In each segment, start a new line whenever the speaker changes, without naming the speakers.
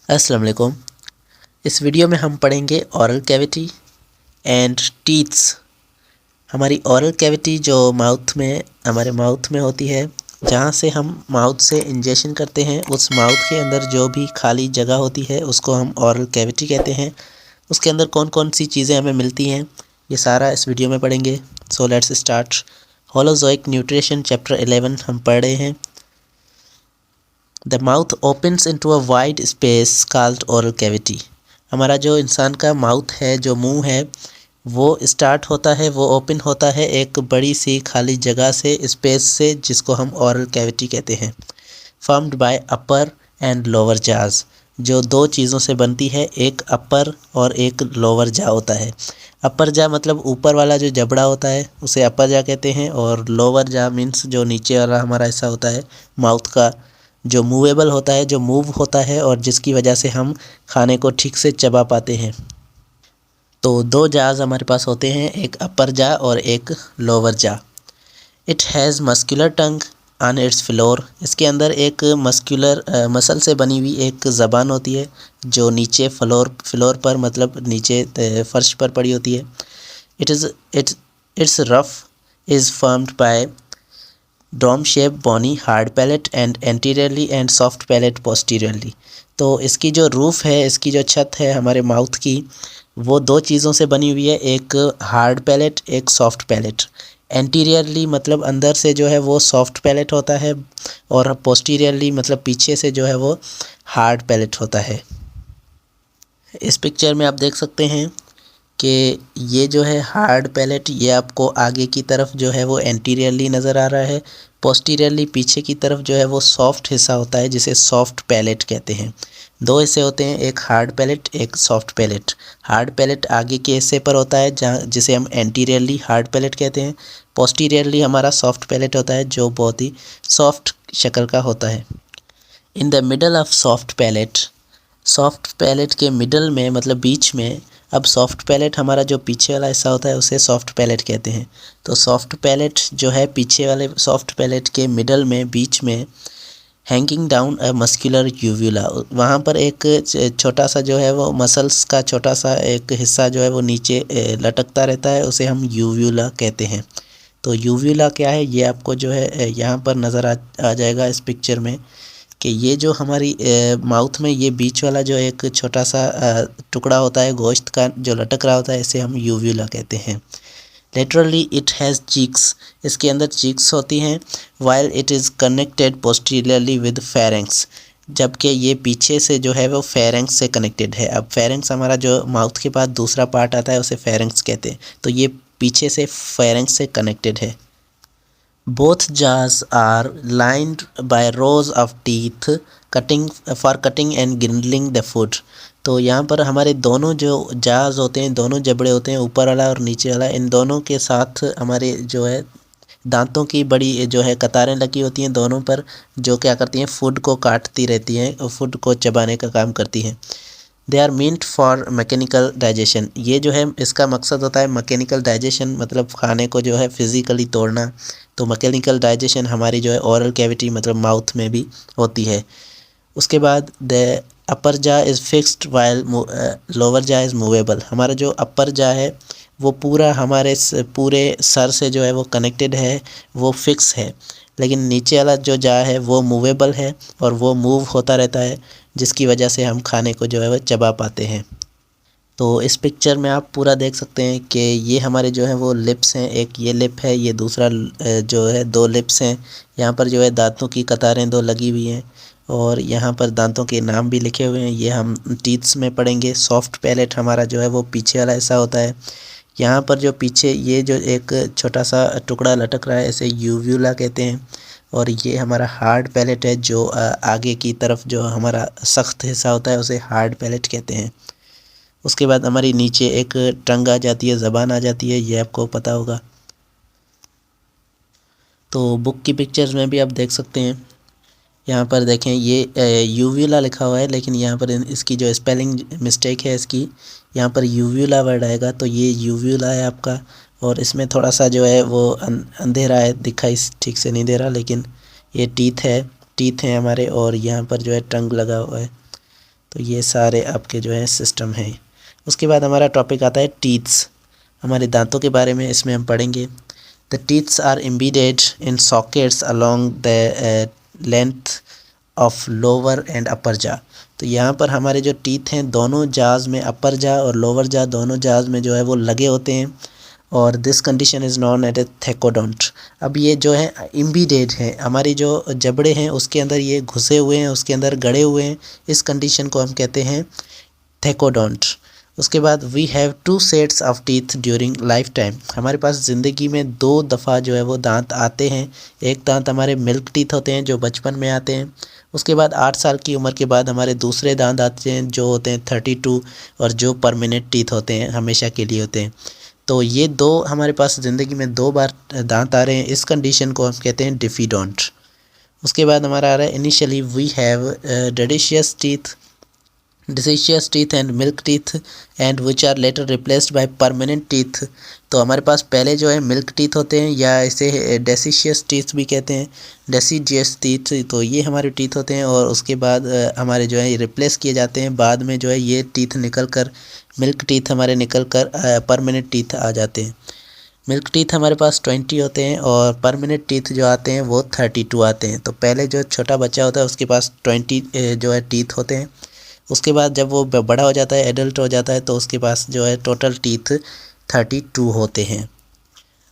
अस्सलाम वालेकुम। इस वीडियो में हम पढ़ेंगे ओरल कैविटी एंड टीथ्स। हमारी ओरल कैविटी जो हमारे माउथ में होती है, जहाँ से हम माउथ से इंजेक्शन करते हैं, उस माउथ के अंदर जो भी खाली जगह होती है उसको हम ओरल कैविटी कहते हैं। उसके अंदर कौन कौन सी चीज़ें हमें मिलती हैं, ये सारा इस वीडियो में पढ़ेंगे। So let's start. Holozoic nutrition chapter 11 हम पढ़ रहे हैं। The mouth opens into a wide space called oral cavity. हमारा जो इंसान का माउथ है, जो मुंह है, वो स्टार्ट होता है, वो ओपन होता है एक बड़ी सी खाली जगह से, स्पेस से, जिसको हम ओरल कैविटी कहते हैं। Formed by upper and lower जाज, जो दो चीज़ों से बनती है, एक अपर और एक लोअर जा होता है। अपर जा मतलब ऊपर वाला जो जबड़ा होता है उसे अपर जा कहते हैं, और लोअर जा मीन्स जो नीचे वाला हमारा हिस्सा होता है माउथ का, जो मूवेबल होता है, जो मूव होता है और जिसकी वजह से हम खाने को ठीक से चबा पाते हैं। तो दो जाज हमारे पास होते हैं, एक अपर जा और एक लोअर जा। It has muscular tongue on it's floor. इसके अंदर एक मसल से बनी हुई एक ज़बान होती है, जो नीचे फ्लोर पर मतलब नीचे फर्श पर पड़ी होती है। Its roof is formed by dome shape bony hard palate and anteriorly and soft palate posteriorly. तो इसकी जो रूफ़ है, इसकी जो छत है हमारे माउथ की, वो दो चीज़ों से बनी हुई है, एक हार्ड पैलेट, एक सॉफ्ट पैलेट। एंटीरियरली मतलब अंदर से जो है वो सॉफ्ट पैलेट होता है, और पोस्टीरियरली मतलब पीछे से जो है वो हार्ड पैलेट होता है। इस पिक्चर में आप देख सकते हैं कि ये जो है हार्ड पैलेट, ये आपको आगे की तरफ जो है वो एंटीरियरली नज़र आ रहा है। पोस्टीरियरली पीछे की तरफ जो है वो सॉफ्ट हिस्सा होता है, जिसे सॉफ्ट पैलेट कहते हैं। दो हिस्से होते हैं, एक हार्ड पैलेट, एक सॉफ्ट पैलेट। हार्ड पैलेट आगे के हिस्से पर होता है, जहाँ जिसे हम एंटीरियरली हार्ड पैलेट कहते हैं। पोस्टीरियरली हमारा सॉफ्ट पैलेट होता है, जो बहुत ही सॉफ्ट शक्ल का होता है। In the middle of soft palate के मिडल में मतलब बीच में, अब सॉफ्ट पैलेट हमारा जो पीछे वाला हिस्सा होता है उसे सॉफ्ट पैलेट कहते हैं। तो सॉफ्ट पैलेट जो है पीछे वाले सॉफ्ट पैलेट के मिडल में, बीच में, हैंगिंग डाउन अ मस्कुलर यूव्यूला, वहाँ पर एक छोटा सा जो है वो मसल्स का छोटा सा एक हिस्सा जो है वो नीचे लटकता रहता है, उसे हम यूव्यूला कहते हैं। तो यूव्यूला क्या है, ये आपको जो है यहाँ पर नज़र आ जाएगा इस पिक्चर में, कि ये जो हमारी माउथ में ये बीच वाला जो एक छोटा सा टुकड़ा होता है गोश्त का जो लटक रहा होता है, इसे हम यूव्यूला कहते हैं। लेटरली इट हैज़ चीक्स, इसके अंदर चीक्स होती हैं। While it is connected posteriorly with pharynx, जबकि ये पीछे से जो है वो फेरेंक्स से कनेक्टेड है। अब फेरेंक्स हमारा जो माउथ के पास दूसरा पार्ट आता है उसे फेरेंक्स कहते हैं, तो ये पीछे से फेरेंक्स से कनेक्टेड है। Both jaws are lined by rows of teeth cutting and girdling the food। तो यहाँ पर हमारे दोनों जो जाज होते हैं, दोनों जबड़े होते हैं, ऊपर वाला और नीचे वाला, इन दोनों के साथ हमारे जो है दांतों की बड़ी जो है कतारें लगी होती हैं दोनों पर, जो क्या करती हैं, फूड को काटती रहती हैं और फूड को चबाने का काम करती हैं। They are meant for mechanical digestion, ये जो है इसका मकसद होता है मैकेनिकल डाइजेशन, मतलब खाने को जो है फिज़िकली तोड़ना। तो मैकेनिकल डाइजेशन हमारी जो है ओरल कैविटी मतलब माउथ में भी होती है। उसके बाद द अपर जा इज़ फिक्स्ड वाइल लोअर जा इज़ मूवेबल। हमारा जो अपर जा है वो पूरा हमारे पूरे सर से जो है वो कनेक्टेड है, वो फिक्स है। लेकिन नीचे वाला जो जा है वो मूवेबल है और वो मूव होता रहता है, जिसकी वजह से हम खाने को जो है वो चबा पाते हैं। तो इस पिक्चर में आप पूरा देख सकते हैं कि ये हमारे जो है वो लिप्स हैं, एक ये लिप है, ये दूसरा जो है दो लिप्स हैं। यहाँ पर जो है दांतों की कतारें दो लगी हुई हैं, और यहाँ पर दांतों के नाम भी लिखे हुए हैं, ये हम टीथ्स में पढ़ेंगे। सॉफ्ट पैलेट हमारा जो है वो पीछे वाला हिस्सा होता है। यहाँ पर जो पीछे ये जो एक छोटा सा टुकड़ा लटक रहा है, इसे यूव्यूला कहते हैं। और ये हमारा हार्ड पैलेट है, जो आगे की तरफ जो हमारा सख्त हिस्सा होता है उसे हार्ड पैलेट कहते हैं। उसके बाद हमारी नीचे एक टंग आ जाती है, ज़बान आ जाती है, ये आपको पता होगा। तो बुक की पिक्चर्स में भी आप देख सकते हैं, यहाँ पर देखें ये यूव्यूला लिखा हुआ है, लेकिन यहाँ पर इसकी जो स्पेलिंग मिस्टेक है इसकी, यहाँ पर यूव्यूला वर्ड आएगा, तो ये यूव्यूला है आपका। और इसमें थोड़ा सा जो है वो अंधेरा है, दिखाई ठीक से नहीं दे रहा, लेकिन ये टीथ हैं हमारे, और यहाँ पर जो है टंग लगा हुआ है। तो ये सारे आपके जो है सिस्टम हैं। उसके बाद हमारा टॉपिक आता है टीथ्स, हमारे दांतों के बारे में इसमें हम पढ़ेंगे। The teeths are embedded in sockets along the length of lower and upper jaw. तो यहाँ पर हमारे जो टीथ हैं दोनों जाज में, अपर जा और लोअर जा दोनों जाज में जो है वो लगे होते हैं, और this condition is known as a thecodont. अब ये जो है एम्बेडेड है, हमारी जो जबड़े हैं उसके अंदर ये घुसे हुए हैं, उसके अंदर गड़े हुए हैं, इस कंडीशन को हम कहते हैं थेकोडोंट। उसके बाद we have 2 sets of teeth during lifetime. हमारे पास ज़िंदगी में 2 दफ़ा जो है वो दांत आते हैं। एक दांत हमारे मिल्क टीथ होते हैं जो बचपन में आते हैं। उसके बाद 8 साल की उम्र के बाद हमारे दूसरे दांत आते हैं जो होते हैं 32, और जो परमानेंट टीथ होते हैं, हमेशा के लिए होते हैं। तो ये 2 हमारे पास ज़िंदगी में 2 बार दांत आ रहे हैं, इस कंडीशन को हम कहते हैं डिफिडोंट। उसके बाद हमारा आ रहा है initially we have deciduous teeth, deciduous teeth and milk teeth and which are later replaced by permanent teeth। तो हमारे पास पहले जो है मिल्क टीथ होते हैं, या इसे डेसिशियस टीथ भी कहते हैं, डेसिडियस टीथ। तो ये हमारे टीथ होते हैं, और उसके बाद हमारे जो है रिप्लेस किए जाते हैं। बाद में जो है ये टीथ निकल कर, मिल्क टीथ हमारे निकल कर परमानेंट टीथ आ जाते हैं। मिल्क टीथ हमारे पास 20 होते हैं, और परमानेंट टीथ जो आते हैं वो 32 आते हैं। तो पहले जो छोटा बच्चा होता है उसके पास 20 जो है टीथ होते हैं। उसके बाद जब वो बड़ा हो जाता है, एडल्ट हो जाता है, तो उसके पास जो है टोटल टीथ 32 होते हैं।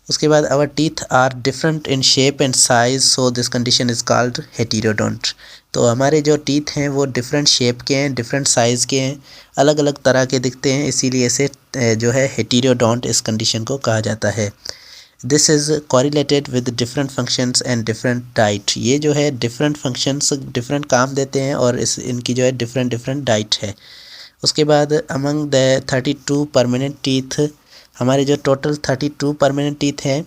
उसके बाद our teeth are different in shape and size, so this condition is called heterodont. तो हमारे जो टीथ हैं वो डिफरेंट शेप के हैं, डिफरेंट साइज़ के हैं, अलग अलग तरह के दिखते हैं, इसीलिए इसे जो है हेटेरोडोंट इस कंडीशन को कहा जाता है। This is correlated with different functions and different diet. ये जो है डिफरेंट फंक्शंस, डिफरेंट काम देते हैं, और इनकी जो है डिफरेंट डाइट है। उसके बाद अमंग द 32 परमानेंट टीथ, हमारे जो टोटल 32 परमानेंट टीथ हैं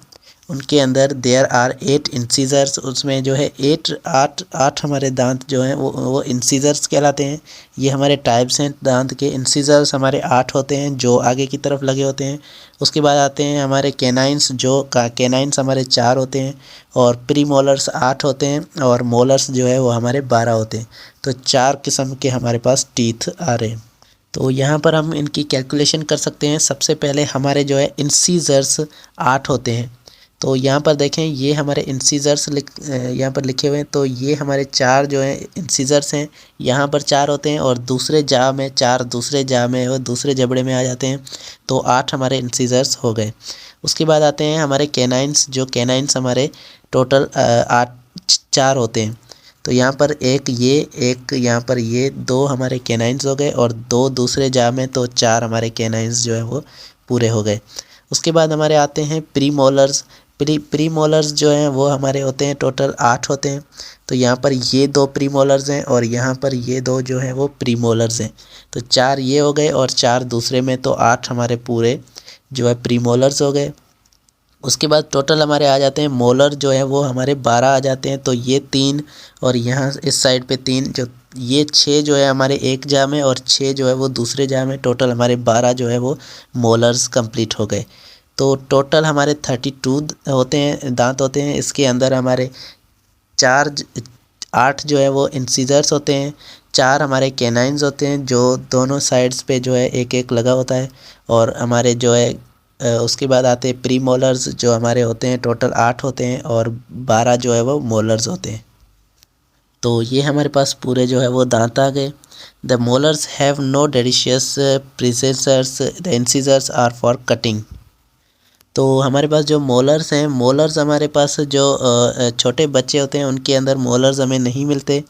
उनके अंदर देयर आर 8 इंसीजर्स। उसमें जो है 8 हमारे दांत जो हैं वो इंसीजर्स कहलाते हैं। ये हमारे टाइप्स हैं दांत के। इंसीजर्स हमारे 8 होते हैं जो आगे की तरफ लगे होते हैं। उसके बाद आते हैं हमारे कैनाइंस, जो कैनाइंस हमारे 4 होते हैं, और प्री मोलर्स 8 होते हैं, और मोलर्स जो है वो हमारे 12 होते हैं। तो 4 किस्म के हमारे पास टीथ आ रहे हैं। तो यहाँ पर हम इनकी कैलकुलेशन कर सकते हैं। सबसे पहले हमारे जो है इंसीजर्स 8 होते हैं। तो यहाँ पर देखें, ये हमारे इंसीजर्स यहाँ पर लिखे हुए हैं। तो ये हमारे 4 जो हैं इंसीजर्स हैं, यहाँ पर 4 होते हैं, और दूसरे जा में 4, दूसरे जा में और दूसरे जबड़े में आ जाते हैं। तो 8 हमारे इंसीजर्स हो गए। उसके बाद आते हैं हमारे कैनाइंस, जो कैनाइंस हमारे टोटल 4 होते हैं। तो यहाँ पर एक यहाँ पर ये 2 हमारे कैनाइंस हो गए, और 2 दूसरे जा में, तो 4 हमारे कैनाइंस जो है वो पूरे हो गए। उसके बाद हमारे आते हैं प्री मोलर्स। प्री मोलर्स जो हैं वो हमारे होते हैं टोटल 8 होते हैं। तो यहाँ पर ये 2 प्री मोलर्स हैं, और यहाँ पर ये 2 जो हैं वो प्री मोलर्स हैं। तो 4 ये हो गए, और 4 दूसरे में, तो 8 हमारे पूरे जो है प्री मोलर्स हो गए। उसके बाद टोटल हमारे आ जाते हैं मोलर जो है वो हमारे 12 आ जाते हैं। तो ये 3, और यहाँ इस साइड पे 3, जो ये 6 जो है हमारे एक जा में, और 6 जो है वो दूसरे जा में। टोटल हमारे 12 जो है वो मोलर्स कंप्लीट हो गए। तो टोटल हमारे 32 होते हैं, दांत होते हैं। इसके अंदर हमारे 8 जो है वो इंसीजर्स होते हैं, 4 हमारे कैनाइंस होते हैं जो दोनों साइड्स पे जो है एक एक लगा होता है, और हमारे जो है उसके बाद आते हैं प्री मोलर्स जो हमारे होते हैं, टोटल 8 होते हैं, और 12 जो है वो मोलर्स होते हैं। तो ये हमारे पास पूरे जो है वो दांत आ गए। The molars have no deciduous predecessors, the incisors are for cutting. तो हमारे पास जो मोलर्स हैं, मोलर्स हमारे पास जो छोटे बच्चे होते हैं उनके अंदर मोलर्स हमें नहीं मिलते,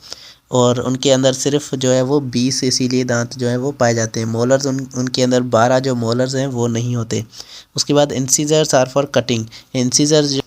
और उनके अंदर सिर्फ जो है वो 20 इसीलिए दांत जो है वो पाए जाते हैं। मोलर्स उनके अंदर 12 जो मोलर्स हैं वो नहीं होते। उसके बाद incisors are for cutting. Incisors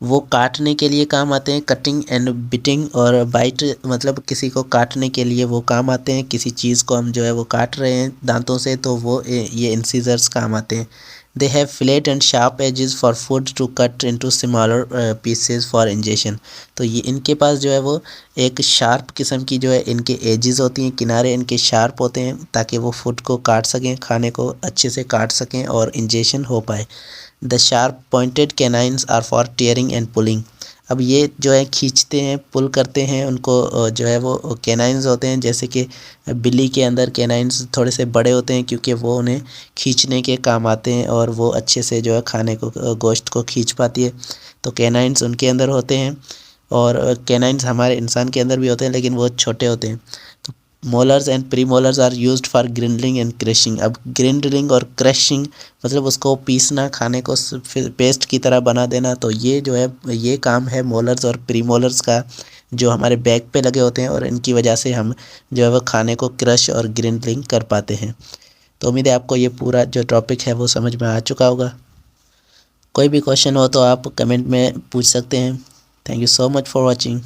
वो काटने के लिए काम आते हैं, कटिंग एंड बिटिंग, और बाइट मतलब किसी को काटने के लिए वो काम आते हैं। किसी चीज़ को हम जो है वो काट रहे हैं दांतों से, तो वो ये इंसीजर्स काम आते हैं। They have flat and sharp edges for food to cut into smaller pieces for ingestion। तो ये इनके पास जो है वो एक शार्प किस्म की जो है इनके एजेस होती हैं, किनारे इनके शार्प होते हैं, ताकि वो फूड को काट सकें, खाने को अच्छे से काट सकें और इंजेशन हो पाए। The sharp pointed canines are for tearing and pulling. अब ये जो है खींचते हैं, पुल करते हैं उनको, जो है वो कैनाइंस होते हैं। जैसे कि बिल्ली के अंदर कैनाइंस थोड़े से बड़े होते हैं क्योंकि वो उन्हें खींचने के काम आते हैं और वो अच्छे से जो है खाने को, गोश्त को खींच पाती है। तो कैनाइंस उनके अंदर होते हैं और कैनाइंस हमारे इंसान के अंदर भी होते हैं, लेकिन वो छोटे होते हैं। तो molars and premolars are used for grinding and crushing. अब ग्रिंडलिंग और क्रशिंग मतलब उसको पीसना, खाने को फिर पेस्ट की तरह बना देना। तो ये जो है ये काम है मोलर्स और प्री मोलर्स का, जो हमारे बैक पे लगे होते हैं और इनकी वजह से हम जो है वो खाने को क्रश और ग्रिंडलिंग कर पाते हैं। तो उम्मीद है आपको ये पूरा जो टॉपिक है वो समझ में आ चुका होगा। कोई भी क्वेश्चन हो तो आप कमेंट में पूछ सकते हैं। Thank you so much for watching.